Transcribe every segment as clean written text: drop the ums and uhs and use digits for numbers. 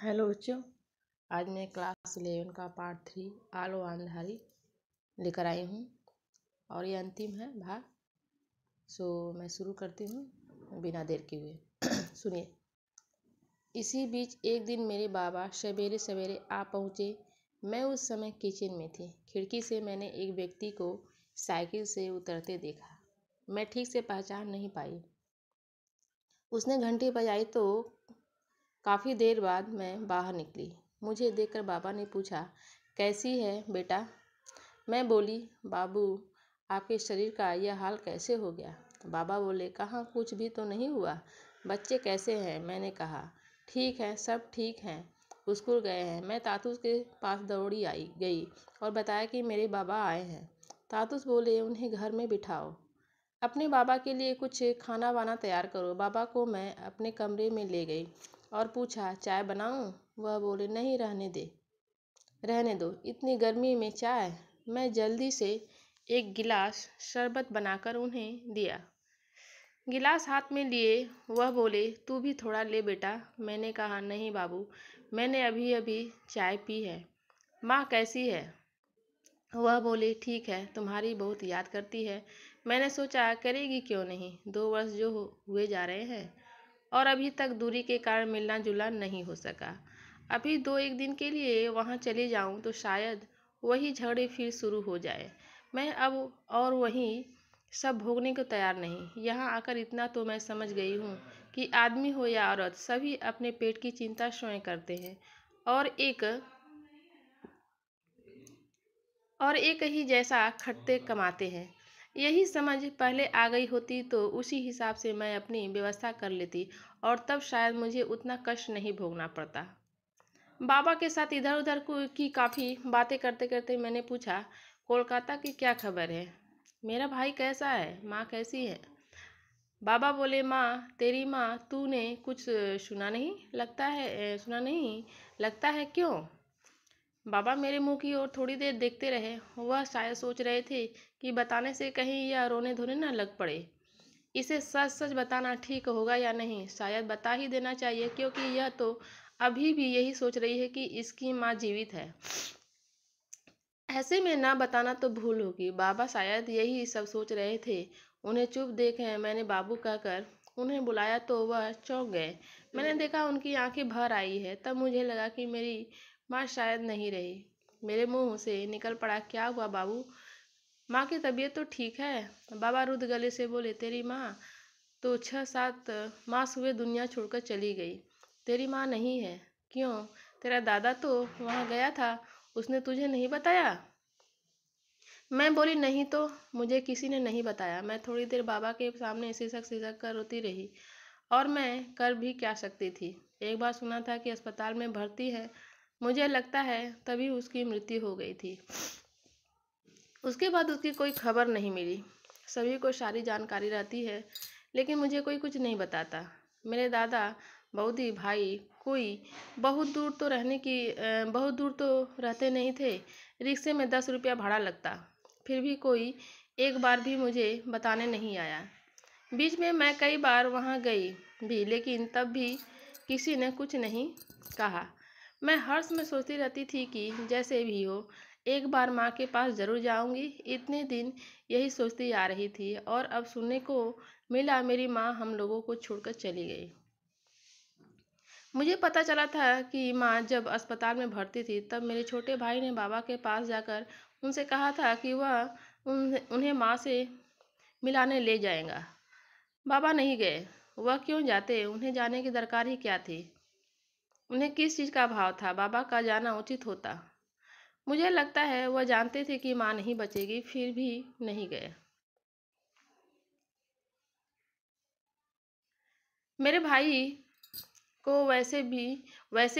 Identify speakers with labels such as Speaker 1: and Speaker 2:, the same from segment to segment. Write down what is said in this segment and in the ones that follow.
Speaker 1: Hello बच्चों। आज मैं क्लास 11 का पार्ट 3 आलो आंधारी लेकर आई हूँ और ये अंतिम है भाग। मैं शुरू करती हूँ बिना देर के हुए। सुनिए। इसी बीच एक दिन मेरे बाबा सवेरे सवेरे आ पहुँचे। मैं उस समय किचन में थी। खिड़की से मैंने एक व्यक्ति को साइकिल से उतरते देखा। मैं ठीक से पहचान नहीं पाई। उसने घंटी बजाई तो काफ़ी देर बाद मैं बाहर निकली। मुझे देखकर बाबा ने पूछा, कैसी है बेटा? मैं बोली, बाबू आपके शरीर का यह हाल कैसे हो गया? बाबा बोले, कहाँ, कुछ भी तो नहीं हुआ। बच्चे कैसे हैं? मैंने कहा, ठीक है, सब ठीक हैं, स्कूल गए हैं। मैं तातुस के पास दौड़ी गई और बताया कि मेरे बाबा आए हैं। तातुस बोले, उन्हें घर में बिठाओ, अपने बाबा के लिए कुछ खाना वाना तैयार करो। बाबा को मैं अपने कमरे में ले गई और पूछा, चाय बनाऊं? वह बोले, नहीं, रहने दो, इतनी गर्मी में चाय। मैं जल्दी से एक गिलास शरबत बनाकर उन्हें दिया। गिलास हाथ में लिए वह बोले, तू भी थोड़ा ले बेटा। मैंने कहा, नहीं बाबू, मैंने अभी अभी चाय पी है। माँ कैसी है? वह बोले, ठीक है, तुम्हारी बहुत याद करती है। मैंने सोचा, करेगी क्यों नहीं, 2 वर्ष जो हुए जा रहे हैं और अभी तक दूरी के कारण मिलना जुलना नहीं हो सका। अभी 2-1 दिन के लिए वहाँ चली जाऊँ तो शायद वही झगड़े फिर शुरू हो जाए। मैं अब और वही सब भोगने को तैयार नहीं। यहाँ आकर इतना तो मैं समझ गई हूँ कि आदमी हो या औरत, सभी अपने पेट की चिंता स्वयं करते हैं और एक ही जैसा खटते कमाते हैं। यही समझ पहले आ गई होती तो उसी हिसाब से मैं अपनी व्यवस्था कर लेती और तब शायद मुझे उतना कष्ट नहीं भोगना पड़ता। बाबा के साथ इधर उधर की काफ़ी बातें करते करते मैंने पूछा, कोलकाता की क्या खबर है? मेरा भाई कैसा है? माँ कैसी है? बाबा बोले, माँ, तेरी माँ, तूने कुछ सुना नहीं लगता है, क्यों? बाबा मेरे मुंह की ओर थोड़ी देर देखते रहे। वह शायद सोच रहे थे कि बताने से कहीं यह रोने धोने न लग पड़े। इसे सच सच बताना ठीक होगा या नहीं, शायद बता ही देना चाहिए, क्योंकि यह तो अभी भी यही सोच रही है कि इसकी माँ जीवित है। ऐसे में ना बताना तो भूल होगी। बाबा शायद यही सब सोच रहे थे। उन्हें चुप देखे मैंने बाबू कहकर उन्हें बुलाया तो वह चौंक गए। मैंने देखा उनकी आंखें भर आई है। तब मुझे लगा कि मेरी माँ शायद नहीं रही। मेरे मुंह से निकल पड़ा, क्या हुआ बाबू? माँ की तबीयत तो ठीक है। बाबा रुद्ध गले से बोले, तेरी माँ तो 6-7 मास हुए दुनिया छोड़कर चली गई। तेरी माँ नहीं है? क्यों? तेरा दादा तो वहाँ गया था, उसने तुझे नहीं बताया? मैं बोली, नहीं तो, मुझे किसी ने नहीं बताया। मैं थोड़ी देर बाबा के सामने सिसक सिसक कर रोती रही और मैं कर भी क्या सकती थी। एक बार सुना था कि अस्पताल में भर्ती है। मुझे लगता है तभी उसकी मृत्यु हो गई थी। उसके बाद उसकी कोई खबर नहीं मिली। सभी को सारी जानकारी रहती है, लेकिन मुझे कोई कुछ नहीं बताता। मेरे दादा बऊदी भाई कोई बहुत दूर तो रहते नहीं थे। रिक्शे में 10 रुपया भाड़ा लगता। फिर भी कोई एक बार भी मुझे बताने नहीं आया। बीच में मैं कई बार वहाँ गई भी, लेकिन तब भी किसी ने कुछ नहीं कहा। मैं हर्ष में सोचती रहती थी कि जैसे भी हो एक बार माँ के पास जरूर जाऊंगी। इतने दिन यही सोचती आ रही थी और अब सुनने को मिला मेरी माँ हम लोगों को छोड़कर चली गई। मुझे पता चला था कि माँ जब अस्पताल में भर्ती थी तब मेरे छोटे भाई ने बाबा के पास जाकर उनसे कहा था कि वह उन्हें माँ से मिलाने ले जाएगा। बाबा नहीं गए। वह क्यों जाते? उन्हें जाने की दरकार ही क्या थी? उन्हें किस चीज़ का भाव था? बाबा का जाना उचित होता। मुझे लगता है वह जानते थे कि माँ नहीं बचेगी, फिर भी नहीं गए। मेरे भाई को वैसे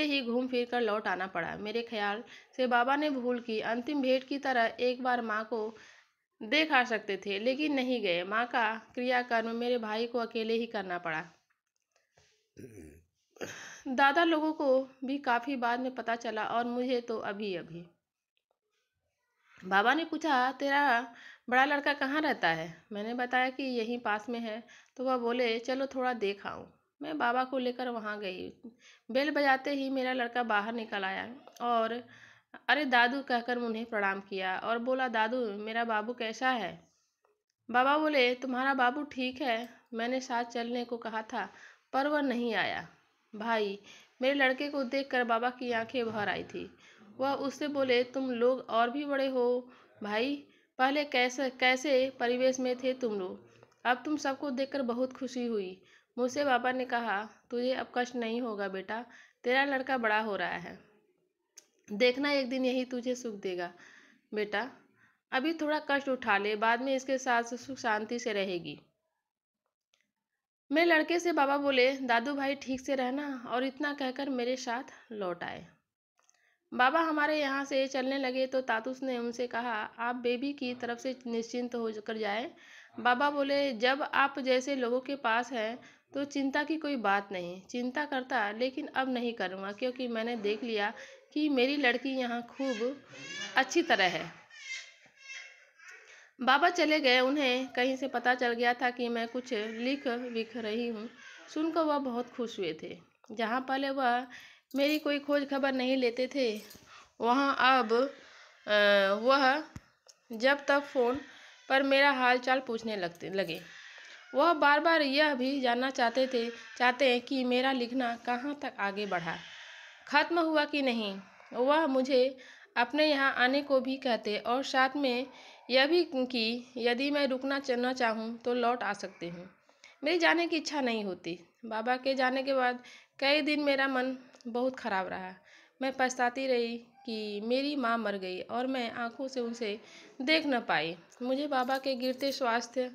Speaker 1: ही घूम फिर कर लौट आना पड़ा। मेरे ख्याल से बाबा ने भूल की। अंतिम भेंट की तरह एक बार माँ को देख आ सकते थे, लेकिन नहीं गए। माँ का क्रियाकर्म मेरे भाई को अकेले ही करना पड़ा। दादा लोगों को भी काफ़ी बाद में पता चला और मुझे तो अभी अभी। बाबा ने पूछा, तेरा बड़ा लड़का कहाँ रहता है? मैंने बताया कि यहीं पास में है। तो वह बोले, चलो थोड़ा देख आऊँ। मैं बाबा को लेकर वहाँ गई। बेल बजाते ही मेरा लड़का बाहर निकल आया और अरे दादू कहकर उन्हें प्रणाम किया और बोला, दादू मेरा बाबू कैसा है? बाबा बोले, तुम्हारा बाबू ठीक है, मैंने साथ चलने को कहा था पर वह नहीं आया। भाई, मेरे लड़के को देखकर बाबा की आंखें भर आई थी। वह उससे बोले, तुम लोग और भी बड़े हो भाई, पहले कैसे कैसे परिवेश में थे तुम लोग, अब तुम सबको देखकर बहुत खुशी हुई। मुझसे पापा ने कहा, तुझे अब कष्ट नहीं होगा बेटा, तेरा लड़का बड़ा हो रहा है, देखना एक दिन यही तुझे सुख देगा। बेटा अभी थोड़ा कष्ट उठा ले, बाद में इसके साथ सुख शांति से रहेगी। मेरे लड़के से बाबा बोले, दादू भाई ठीक से रहना, और इतना कहकर मेरे साथ लौट आए। बाबा हमारे यहाँ से चलने लगे तो तातुस ने उनसे कहा, आप बेबी की तरफ से निश्चिंत हो कर जाएं। बाबा बोले, जब आप जैसे लोगों के पास हैं तो चिंता की कोई बात नहीं। चिंता करता लेकिन अब नहीं करूँगा, क्योंकि मैंने देख लिया कि मेरी लड़की यहाँ खूब अच्छी तरह है। बाबा चले गए। उन्हें कहीं से पता चल गया था कि मैं कुछ लिख विख रही हूँ। सुनकर वह बहुत खुश हुए थे। जहाँ पहले वह मेरी कोई खोज खबर नहीं लेते थे, वहाँ अब वह जब तक फ़ोन पर मेरा हाल चाल पूछने लगे। वह बार बार यह भी जानना चाहते हैं कि मेरा लिखना कहाँ तक आगे बढ़ा, खत्म हुआ कि नहीं। वह मुझे अपने यहाँ आने को भी कहते और साथ में यह भी कि यदि मैं रुकना चलना चाहूँ तो लौट आ सकती हूँ। मेरी जाने की इच्छा नहीं होती। बाबा के जाने के बाद कई दिन मेरा मन बहुत खराब रहा। मैं पछताती रही कि मेरी माँ मर गई और मैं आंखों से उनसे देख न पाई। मुझे बाबा के गिरते स्वास्थ्य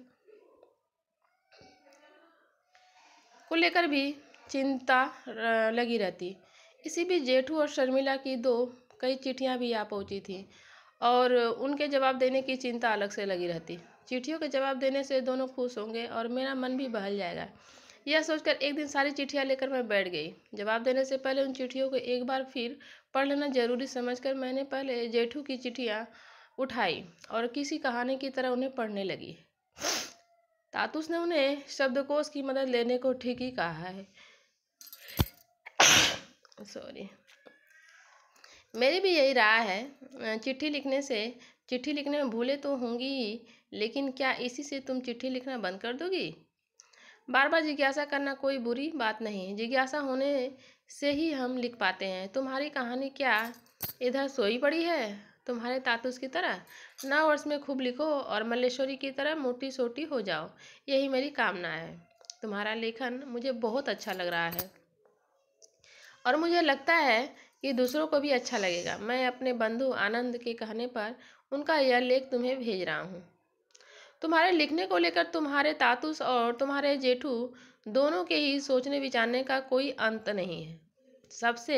Speaker 1: को लेकर भी चिंता लगी रहती। इसी बीच जेठू और शर्मिला की कई चिट्ठियां भी आ पहुंची थी और उनके जवाब देने की चिंता अलग से लगी रहती। चिट्ठियों के जवाब देने से दोनों खुश होंगे और मेरा मन भी बहल जाएगा। यह सोचकर एक दिन सारी चिट्ठियां लेकर मैं बैठ गई। जवाब देने से पहले उन चिट्ठियों को एक बार फिर पढ़ लेना जरूरी समझकर मैंने पहले जेठू की चिट्ठियां उठाई और किसी कहानी की तरह उन्हें पढ़ने लगी। तातुस ने उन्हें शब्दकोश की मदद लेने को ठीक ही कहा है। सॉरी, मेरी भी यही राय है। चिट्ठी लिखने में भूले तो होंगी ही, लेकिन क्या इसी से तुम चिट्ठी लिखना बंद कर दोगी? बार बार जिज्ञासा करना कोई बुरी बात नहीं। जिज्ञासा होने से ही हम लिख पाते हैं। तुम्हारी कहानी क्या इधर सोई पड़ी है? तुम्हारे तातुस की तरह 9 वर्ष में खूब लिखो और मल्लेश्वरी की तरह मोटी सोटी हो जाओ, यही मेरी कामना है। तुम्हारा लेखन मुझे बहुत अच्छा लग रहा है और मुझे लगता है कि दूसरों को भी अच्छा लगेगा। मैं अपने बंधु आनंद के कहने पर उनका यह लेख तुम्हें भेज रहा हूँ। तुम्हारे लिखने को लेकर तुम्हारे तातुस और तुम्हारे जेठू दोनों के ही सोचने विचारने का कोई अंत नहीं है। सबसे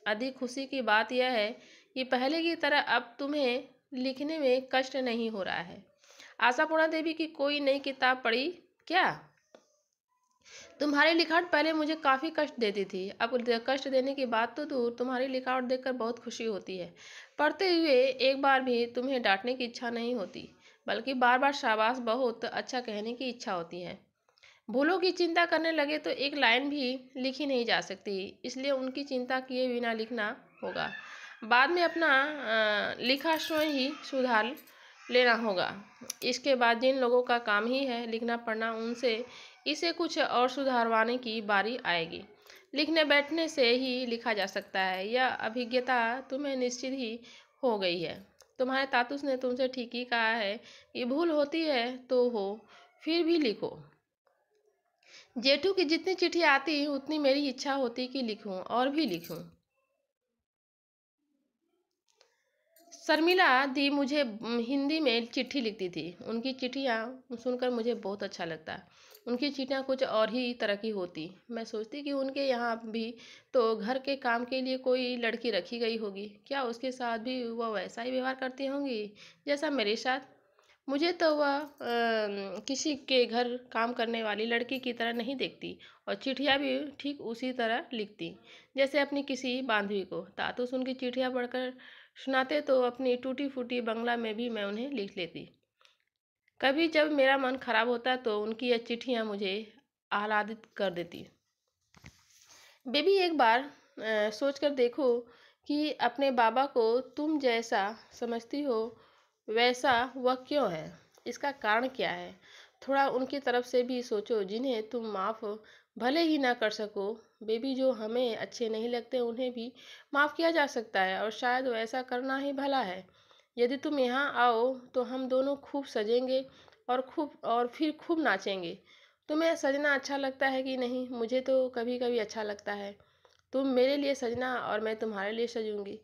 Speaker 1: अधिक खुशी की बात यह है कि पहले की तरह अब तुम्हें लिखने में कष्ट नहीं हो रहा है। आशापूर्णा देवी की कोई नई किताब पढ़ी क्या? तुम्हारी लिखावट पहले मुझे काफ़ी कष्ट देती थी, अब कष्ट देने की बात तो दूर, तुम्हारी लिखावट देखकर बहुत खुशी होती है। पढ़ते हुए एक बार भी तुम्हें डांटने की इच्छा नहीं होती, बल्कि बार बार शाबाश बहुत अच्छा कहने की इच्छा होती है। भूलों की चिंता करने लगे तो एक लाइन भी लिखी नहीं जा सकती, इसलिए उनकी चिंता किए बिना लिखना होगा। बाद में अपना लिखा स्वयं ही सुधार लेना होगा। इसके बाद जिन लोगों का काम ही है लिखना पढ़ना, उनसे इसे कुछ और सुधारवाने की बारी आएगी। लिखने बैठने से ही लिखा जा सकता है, यह अभिज्ञता तुम्हें निश्चित ही हो गई है। तुम्हारे तातुस ने तुमसे ठीक ही कहा है कि भूल होती है तो हो, फिर भी लिखो। जेठू की जितनी चिट्ठी आती उतनी मेरी इच्छा होती कि लिखूं और भी लिखूं। शर्मिला दी मुझे हिंदी में चिट्ठी लिखती थी। उनकी चिट्ठियाँ सुनकर मुझे बहुत अच्छा लगता। उनकी चिट्ठियाँ कुछ और ही तरह की होती। मैं सोचती कि उनके यहाँ भी तो घर के काम के लिए कोई लड़की रखी गई होगी। क्या उसके साथ भी वह वैसा ही व्यवहार करती होंगी जैसा मेरे साथ? मुझे तो वह किसी के घर काम करने वाली लड़की की तरह नहीं देखती और चिट्ठियाँ भी ठीक उसी तरह लिखती जैसे अपनी किसी बांधवी को। तातुस उनकी चिट्ठियाँ पढ़कर सुनाते तो अपनी टूटी फूटी बंगला में भी मैं उन्हें लिख लेती। कभी जब मेरा मन खराब होता तो उनकी यह चिट्ठियाँ मुझे आह्लादित कर देती। बेबी एक बार सोच कर देखो कि अपने बाबा को तुम जैसा समझती हो वैसा वह क्यों है। इसका कारण क्या है। थोड़ा उनकी तरफ से भी सोचो जिन्हें तुम माफ़ भले ही ना कर सको। बेबी जो हमें अच्छे नहीं लगते उन्हें भी माफ़ किया जा सकता है और शायद वैसा करना ही भला है। यदि तुम यहाँ आओ तो हम दोनों खूब सजेंगे और फिर खूब नाचेंगे। तुम्हें सजना अच्छा लगता है कि नहीं। मुझे तो कभी कभी अच्छा लगता है। तुम मेरे लिए सजना और मैं तुम्हारे लिए सजूंगी।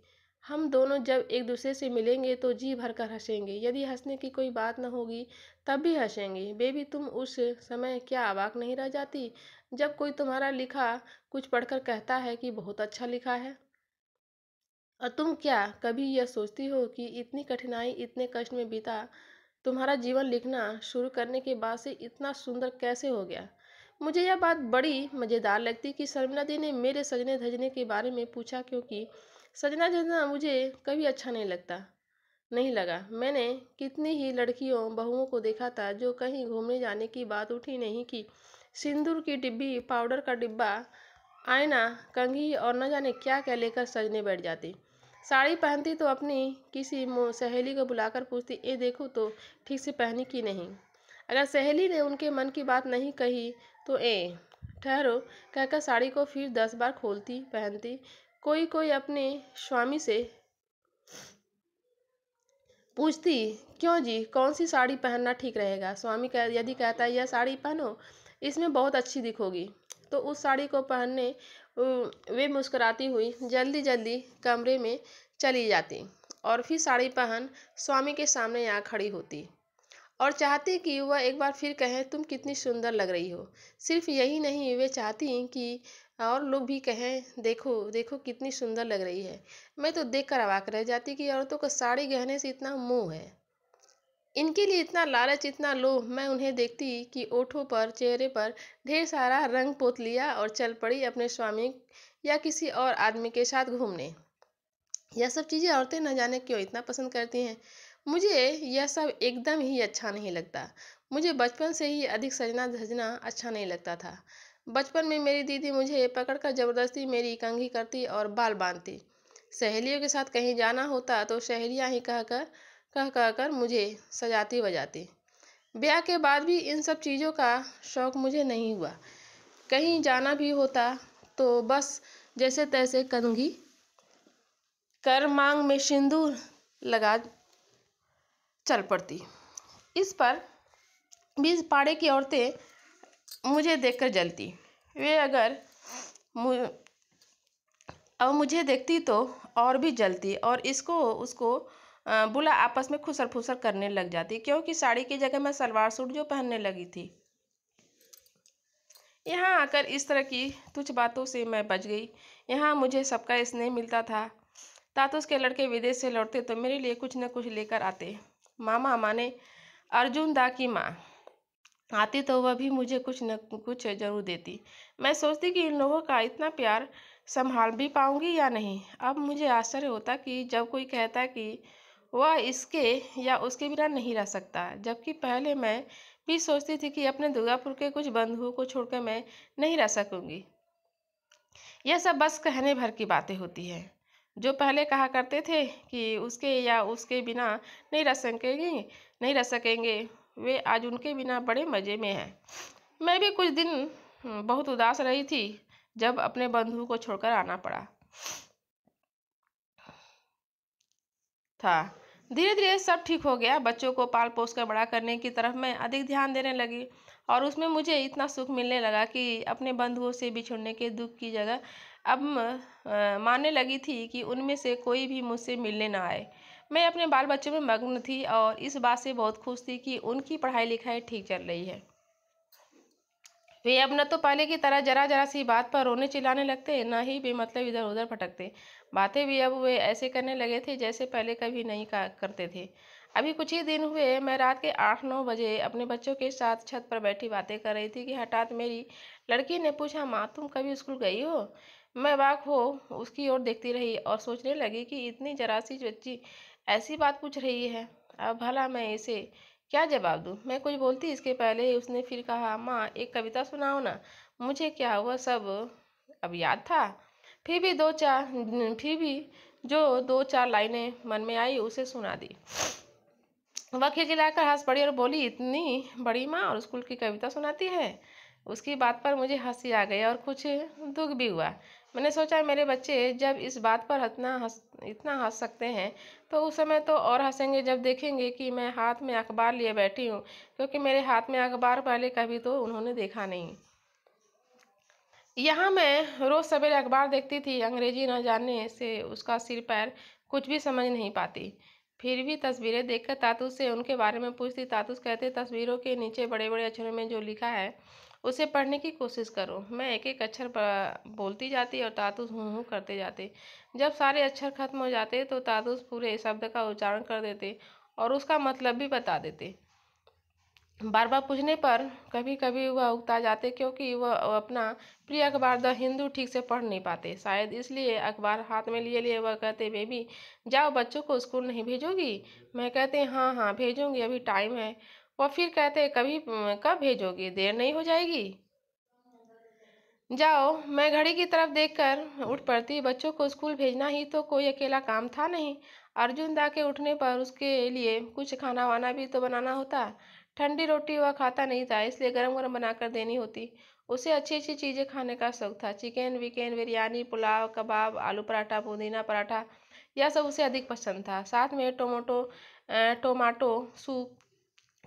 Speaker 1: हम दोनों जब एक दूसरे से मिलेंगे तो जी भर कर हंसेंगे। यदि हंसने की कोई बात न होगी तब भी हंसेंगे। बेबी तुम उस समय क्या अवाक नहीं रह जाती जब कोई तुम्हारा लिखा कुछ पढ़कर कहता है कि बहुत अच्छा लिखा है। और तुम क्या कभी यह सोचती हो कि इतनी कठिनाई इतने कष्ट में बीता तुम्हारा जीवन लिखना शुरू करने के बाद से इतना सुंदर कैसे हो गया। मुझे यह बात बड़ी मज़ेदार लगती कि शर्मिला दी ने मेरे सजने धजने के बारे में पूछा, क्योंकि सजना धजना मुझे कभी अच्छा नहीं लगा। मैंने कितनी ही लड़कियों बहुओं को देखा था जो कहीं घूमने जाने की बात उठी नहीं कि सिंदूर की डिब्बी, पाउडर का डिब्बा, आईना, कंघी और न जाने क्या क्या लेकर सजने बैठ जाती। साड़ी पहनती तो अपनी किसी सहेली को बुलाकर पूछती, ए देखो तो ठीक से पहनी कि नहीं। अगर सहेली ने उनके मन की बात नहीं कही तो ठहरो कहकर साड़ी को फिर 10 बार खोलती पहनती। कोई कोई अपने स्वामी से पूछती, क्यों जी कौन सी साड़ी पहनना ठीक रहेगा। स्वामी यदि कहता है यह साड़ी पहनो, इसमें बहुत अच्छी दिखोगी, तो उस साड़ी को पहनने वे मुस्कुराती हुई जल्दी जल्दी कमरे में चली जाती और फिर साड़ी पहन स्वामी के सामने यहाँ खड़ी होती और चाहती कि वह एक बार फिर कहें, तुम कितनी सुंदर लग रही हो। सिर्फ यही नहीं, वे चाहती कि और लोग भी कहें, देखो देखो कितनी सुंदर लग रही है। मैं तो देखकर अवाक रह जाती कि औरतों को साड़ी गहने से इतना मोह है, इनके लिए इतना लालच, इतना लोभ। मैं उन्हें देखती कि ओठों पर चेहरे पर ढेर सारा रंग पोत लिया और चल पड़ी अपने स्वामी या किसी और आदमी के साथ घूमने। यह सब चीज़ें औरतें न जाने क्यों इतना पसंद करती हैं। मुझे यह सब एकदम ही अच्छा नहीं लगता। मुझे बचपन से ही अधिक सजना धजना अच्छा नहीं लगता था। बचपन में मेरी दीदी मुझे पकड़कर ज़बरदस्ती मेरी कंघी करती और बाल बांधती। सहेलियों के साथ कहीं जाना होता तो सहेलियां ही कह कर मुझे सजाती बजाती। ब्याह के बाद भी इन सब चीज़ों का शौक़ मुझे नहीं हुआ। कहीं जाना भी होता तो बस जैसे तैसे कंघी कर मांग में सिंदूर लगा चल पड़ती। इस पर 20 पाड़े की औरतें मुझे देखकर जलती। वे अगर अब मुझे देखती तो और भी जलती और इसको उसको बुला आपस में खुसर फुसर करने लग जाती, क्योंकि साड़ी की जगह मैं सलवार सूट जो पहनने लगी थी। यहाँ आकर इस तरह की तुच्छ बातों से मैं बच गई। यहाँ मुझे सबका स्नेह मिलता था। तातुस के लड़के विदेश से लौटते तो मेरे लिए कुछ न कुछ लेकर आते। मामा माने अर्जुन दा की माँ आती तो वह भी मुझे कुछ न कुछ जरूर देती। मैं सोचती कि इन लोगों का इतना प्यार संभाल भी पाऊंगी या नहीं। अब मुझे आश्चर्य होता कि जब कोई कहता कि वह इसके या उसके बिना नहीं रह सकता, जबकि पहले मैं भी सोचती थी कि अपने दुर्गापुर के कुछ बंधुओं को छोड़कर मैं नहीं रह सकूंगी। यह सब बस कहने भर की बातें होती हैं। जो पहले कहा करते थे कि उसके या उसके बिना नहीं रह सकेंगे, वे आज उनके बिना बड़े मज़े में हैं। मैं भी कुछ दिन बहुत उदास रही थी जब अपने बंधु को छोड़कर आना पड़ा था। धीरे धीरे सब ठीक हो गया। बच्चों को पाल पोस कर बड़ा करने की तरफ मैं अधिक ध्यान देने लगी और उसमें मुझे इतना सुख मिलने लगा कि अपने बंधुओं से बिछुड़ने के दुख की जगह अब मानने लगी थी कि उनमें से कोई भी मुझसे मिलने ना आए। मैं अपने बाल बच्चों में मग्न थी और इस बात से बहुत खुश थी कि उनकी पढ़ाई लिखाई ठीक चल रही है। वे अब न तो पहले की तरह जरा जरा सी बात पर रोने चिल्लाने लगते, न ही बेमतलब इधर उधर भटकते। बातें भी अब वे ऐसे करने लगे थे जैसे पहले कभी नहीं करते थे। अभी कुछ ही दिन हुए मैं रात के 8-9 बजे अपने बच्चों के साथ छत पर बैठी बातें कर रही थी कि हठात मेरी लड़की ने पूछा, माँ तुम कभी स्कूल गई हो। मैं अवाक हो उसकी ओर देखती रही और सोचने लगी कि इतनी जरा सी बच्ची ऐसी बात पूछ रही है। अब भला मैं इसे क्या जवाब दूँ। मैं कुछ बोलती इसके पहले उसने फिर कहा, माँ एक कविता सुनाओ ना। मुझे क्या वह सब अब याद था। फिर भी दो चार फिर भी जो दो चार लाइनें मन में आई उसे सुना दी। वह खिलखिलाकर हंस पड़ी और बोली, इतनी बड़ी माँ और स्कूल की कविता सुनाती है। उसकी बात पर मुझे हंसी आ गई और कुछ दुख भी हुआ। मैंने सोचा मेरे बच्चे जब इस बात पर इतना हंस सकते हैं तो उस समय तो और हंसेंगे जब देखेंगे कि मैं हाथ में अखबार लिए बैठी हूँ, क्योंकि मेरे हाथ में अखबार पहले कभी तो उन्होंने देखा नहीं। यहाँ मैं रोज सवेरे अखबार देखती थी, अंग्रेजी न जानने से उसका सिर पैर कुछ भी समझ नहीं पाती। फिर भी तस्वीरें देखकर तातूस से उनके बारे में पूछती। तातूस कहते, तस्वीरों के नीचे बड़े बड़े अक्षरों में जो लिखा है उसे पढ़ने की कोशिश करो। मैं एक एक अक्षर बोलती जाती और तातूस हूँ करते जाते। जब सारे अक्षर खत्म हो जाते तो तातूस पूरे शब्द का उच्चारण कर देते और उसका मतलब भी बता देते। बार बार पूछने पर कभी कभी वह उकता जाते, क्योंकि वह अपना प्रिय अखबार द हिंदू ठीक से पढ़ नहीं पाते। शायद इसलिए अखबार हाथ में लिए लिए वह कहते, बेबी जाओ, बच्चों को स्कूल नहीं भेजोगी? मैं कहते, हाँ हाँ भेजूंगी, अभी टाइम है। वह फिर कहते, कब भेजोगी? देर नहीं हो जाएगी? जाओ। मैं घड़ी की तरफ देखकर उठ पड़ती। बच्चों को स्कूल भेजना ही तो कोई अकेला काम था नहीं। अर्जुन दा के उठने पर उसके लिए कुछ खाना वाना भी तो बनाना होता। ठंडी रोटी वह खाता नहीं था, इसलिए गरम गरम बनाकर देनी होती। उसे अच्छी अच्छी चीज़ें खाने का शौक था। चिकन विकेन, बिरयानी, पुलाव, कबाब, आलू पराठा, पुदीना पराठा, यह सब उसे अधिक पसंद था। साथ में टोमाटो सूप,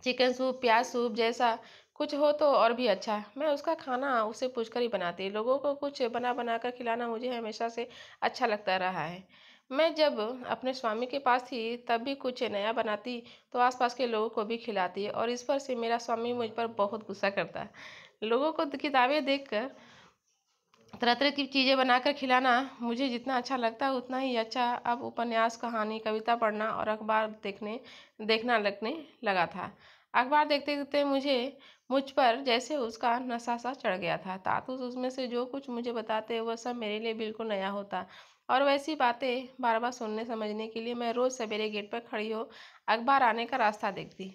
Speaker 1: चिकन सूप, प्याज सूप जैसा कुछ हो तो और भी अच्छा। मैं उसका खाना उसे पूछकर ही बनाती। लोगों को कुछ बना बना कर खिलाना मुझे हमेशा से अच्छा लगता रहा है। मैं जब अपने स्वामी के पास थी तब भी कुछ नया बनाती तो आसपास के लोगों को भी खिलाती, और इस पर से मेरा स्वामी मुझ पर बहुत गुस्सा करता। लोगों को किताबें देखकर तरह तरह की चीज़ें बनाकर खिलाना मुझे जितना अच्छा लगता है उतना ही अच्छा अब उपन्यास, कहानी, कविता पढ़ना और अखबार देखना लगने लगा था। अखबार देखते देखते मुझ पर जैसे उसका नशा सा चढ़ गया था। तातुस उसमें से जो कुछ मुझे बताते वह सब मेरे लिए बिल्कुल नया होता, और वैसी बातें बार बार सुनने समझने के लिए मैं रोज़ सवेरे गेट पर खड़ी हो अखबार आने का रास्ता देखती।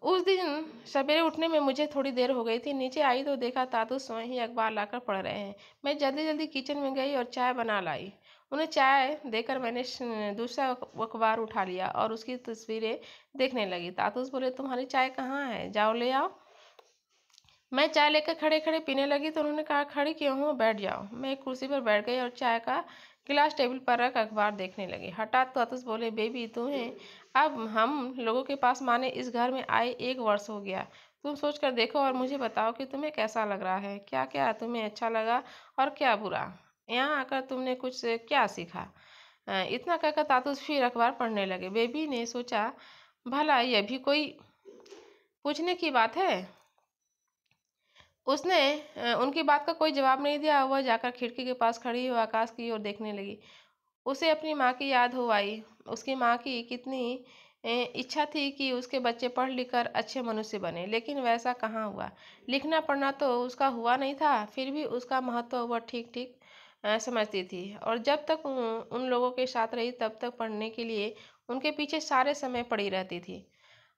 Speaker 1: उस दिन सवेरे उठने में मुझे थोड़ी देर हो गई थी। नीचे आई तो देखा तातू स्वयं ही अखबार लाकर पढ़ रहे हैं। मैं जल्दी जल्दी किचन में गई और चाय बना लाई। उन्हें चाय देकर मैंने दूसरा अखबार उठा लिया और उसकी तस्वीरें देखने लगी। तातूस बोले, तुम्हारी चाय कहाँ है? जाओ ले आओ। मैं चाय लेकर खड़े खड़े पीने लगी तो उन्होंने कहा, खड़ी क्यों हो, बैठ जाओ। मैं एक कुर्सी पर बैठ गई और चाय का गिलास टेबल पर रख अखबार देखने लगी। हठात तातुस बोले, बेबी तुम्हें अब हम लोगों के पास माने इस घर में आए 1 वर्ष हो गया। तुम सोच कर देखो और मुझे बताओ कि तुम्हें कैसा लग रहा है। क्या क्या तुम्हें अच्छा लगा और क्या बुरा? यहाँ आकर तुमने कुछ क्या सीखा? इतना कहकर तातुस फिर अखबार पढ़ने लगे। बेबी ने सोचा, भला यह भी कोई पूछने की बात है। उसने उनकी बात का कोई जवाब नहीं दिया। वह जाकर खिड़की के पास खड़ी हो आकाश की ओर देखने लगी। उसे अपनी माँ की याद हो आई। उसकी माँ की कितनी इच्छा थी कि उसके बच्चे पढ़ लिख कर अच्छे मनुष्य बने, लेकिन वैसा कहाँ हुआ। लिखना पढ़ना तो उसका हुआ नहीं था, फिर भी उसका महत्व वह ठीक ठीक समझती थी, और जब तक उन लोगों के साथ रही तब तक पढ़ने के लिए उनके पीछे सारे समय पड़ी रहती थी।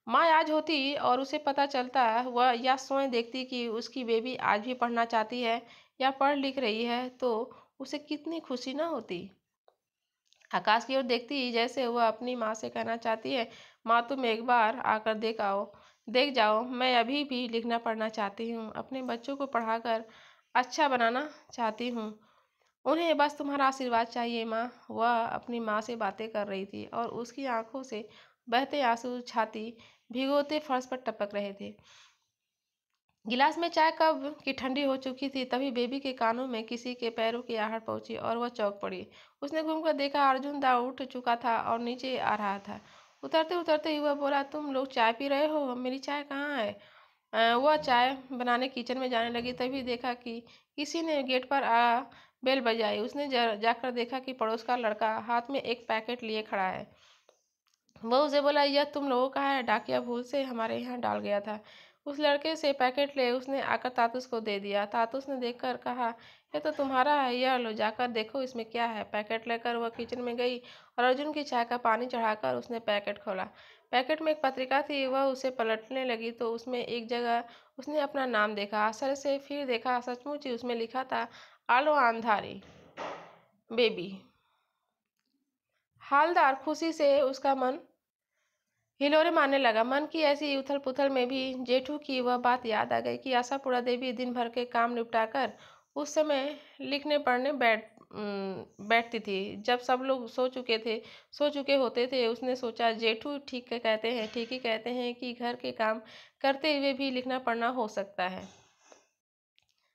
Speaker 1: माँ आज होती और उसे पता चलता, वह या स्वयं देखती कि उसकी बेबी आज भी पढ़ना चाहती है या पढ़ लिख रही है, तो उसे कितनी खुशी ना होती। आकाश की ओर देखती जैसे वह अपनी माँ से कहना चाहती है, माँ तुम एक बार आकर देख जाओ, मैं अभी भी लिखना पढ़ना चाहती हूँ, अपने बच्चों को पढ़ाकर अच्छा बनाना चाहती हूँ, उन्हें बस तुम्हारा आशीर्वाद चाहिए माँ। वह अपनी माँ से बातें कर रही थी और उसकी आंखों से बहते आंसू छाती भिगोते फर्श पर टपक रहे थे। गिलास में चाय कब की ठंडी हो चुकी थी, तभी बेबी के कानों में किसी के पैरों की आहट पहुंची और वह चौंक पड़ी। उसने घूमकर देखा, अर्जुन दा उठ चुका था और नीचे आ रहा था। उतरते उतरते ही वह बोला, तुम लोग चाय पी रहे हो, मेरी चाय कहाँ है? वह चाय बनाने किचन में जाने लगी, तभी देखा कि किसी ने गेट पर बेल बजाई। उसने जाकर देखा कि पड़ोस का लड़का हाथ में एक पैकेट लिए खड़ा है। वह उसे बोला, यह तुम लोगों का है, डाकिया भूल से हमारे यहाँ डाल गया था। उस लड़के से पैकेट ले उसने आकर तातुस को दे दिया। तातुस ने देखकर कहा, यह तो तुम्हारा है, यह लो, जाकर देखो इसमें क्या है। पैकेट लेकर वह किचन में गई और अर्जुन की चाय का पानी चढ़ाकर उसने पैकेट खोला। पैकेट में एक पत्रिका थी। वह उसे पलटने लगी तो उसमें एक जगह उसने अपना नाम देखा। आश्चर्य से फिर देखा, सचमुच ही उसमें लिखा था, आलो अंधारी बेबी। हालदार खुशी से उसका मन हिलोरे मारने लगा। मन की ऐसी उथल पुथल में भी जेठू की वह बात याद आ गई कि आशापुरा देवी दिन भर के काम निपटाकर उस समय लिखने पढ़ने बैठती थी। जब सब लोग सो चुके होते थे, उसने सोचा जेठू ठीक ही कहते हैं कि घर के काम करते हुए भी लिखना पढ़ना हो सकता है।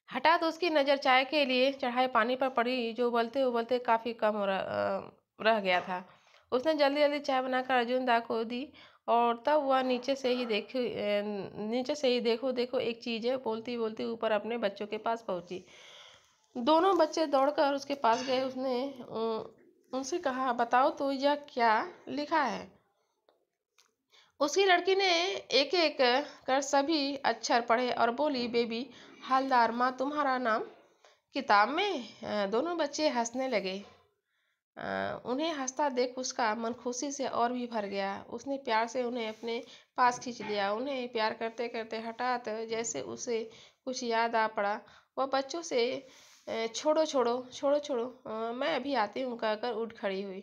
Speaker 1: हठात उसकी नज़र चाय के लिए चढ़ाए पानी पर पड़ी, जो उबलते उबलते काफ़ी कम रह गया था। उसने जल्दी जल्दी चाय बनाकर अर्जुन दा को दी और तब वह नीचे से ही देखो देखो एक चीज़ है बोलती बोलती ऊपर अपने बच्चों के पास पहुंची। दोनों बच्चे दौड़कर उसके पास गए। उसने उनसे कहा, बताओ तो यह क्या लिखा है। उसकी लड़की ने एक एक कर सभी अक्षर पढ़े और बोली, बेबी हालदार माँ तुम्हारा नाम किताब में। दोनों बच्चे हंसने लगे। उन्हें हंसता देख उसका मन खुशी से और भी भर गया। उसने प्यार से उन्हें अपने पास खींच लिया। उन्हें प्यार करते करते हठात जैसे उसे कुछ याद आ पड़ा, वह बच्चों से छोड़ो छोड़ो छोड़ो छोड़ो, मैं अभी आती हूँ कहकर उठ खड़ी हुई।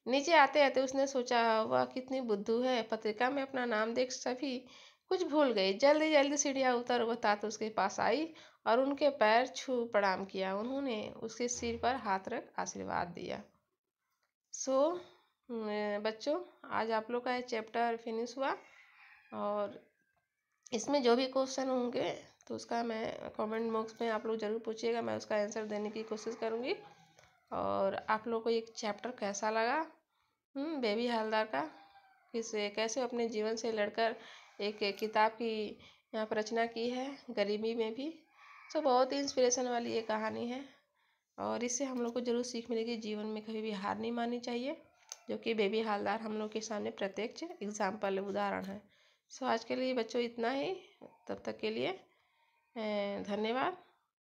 Speaker 1: नीचे आते आते उसने सोचा, वह कितनी बुद्धू है, पत्रिका में अपना नाम देख सभी कुछ भूल गई। जल्दी जल्दी सीढ़ियाँ उतर वह तात उसके पास आई और उनके पैर छू प्रणाम किया। उन्होंने उसके सिर पर हाथ रख आशीर्वाद दिया। बच्चों, आज आप लोग का ये चैप्टर फिनिश हुआ और इसमें जो भी क्वेश्चन होंगे तो उसका मैं कमेंट बॉक्स में आप लोग ज़रूर पूछिएगा, मैं उसका आंसर देने की कोशिश करूँगी। और आप लोग को ये चैप्टर कैसा लगा बेबी हालदार का, कैसे अपने जीवन से लड़कर एक किताब की यहाँ पर रचना की है, गरीबी में भी। तो बहुत ही इंस्पिरेशन वाली ये कहानी है और इससे हम लोग को ज़रूर सीख मिलेगी, जीवन में कभी भी हार नहीं माननी चाहिए, जो कि बेबी हालदार हम लोग के सामने प्रत्यक्ष एग्जाम्पल उदाहरण है। आज के लिए बच्चों इतना ही। तब तक के लिए धन्यवाद।